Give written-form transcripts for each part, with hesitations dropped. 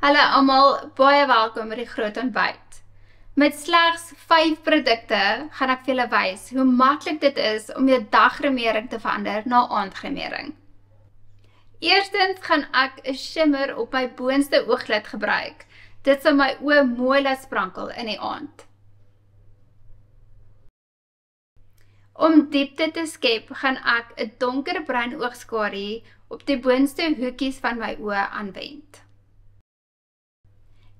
Hallo almal, baie welkom by die groot ontbyt. Met slegs 5 produkte gaan ek vir julle wys hoe maklik dit is om jou daggrimering te verander na aandgrimering. Eerstens gaan ek 'n shimmer op my boonste ooglid gebruik. Dit sal my oë mooi laat sprankel in die aand. Om diepte te skep, gaan ek 'n donkerbruin oogskadu op die boonste hoekies van my oë aanwend.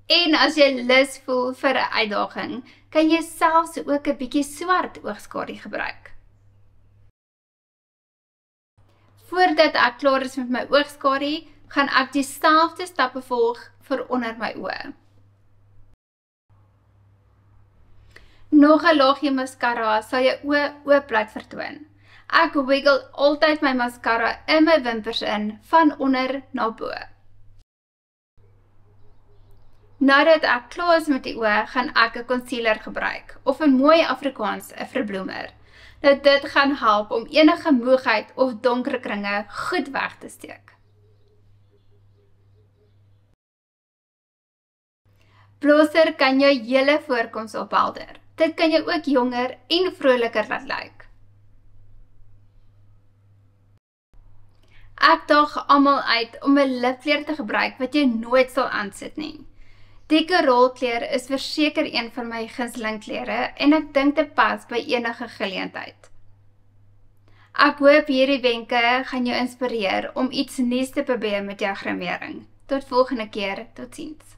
En as jy lus voel vir 'n uitdaging, kan jy selfs ook 'n bietjie swart oogskadu gebruik. Voordat ek klaar is met my oogskadu, gaan ek dieselfde stappe volg vir onder my oë. Nog 'n laagie mascara sal jou oë oop laat vertoon. Ek wiggle altyd my mascara in my wimpers in, van onder na bo. Nadat ek klaar is met die oë, gaan ek 'n concealer gebruik, of in mooi Afrikaans 'n verbloemer. Nou dit gaan help om enige moegheid of donker kringe goed weg te steek. Bronzer kan jou hele voorkoms ophelder. Dit kan jou ook jonger en vroliker laat lyk. Ek daag almal uit om 'n lipkleur te gebruik wat jy nooit sal aansit nie. Die koraalkleur is verseker een van my gunsteling kleure en ek dink dit pas by enige geleentheid. Ek hoop hierdie wenke gaan jou inspireer om iets nuuts te probeer met jou grimering. Tot volgende keer, totsiens.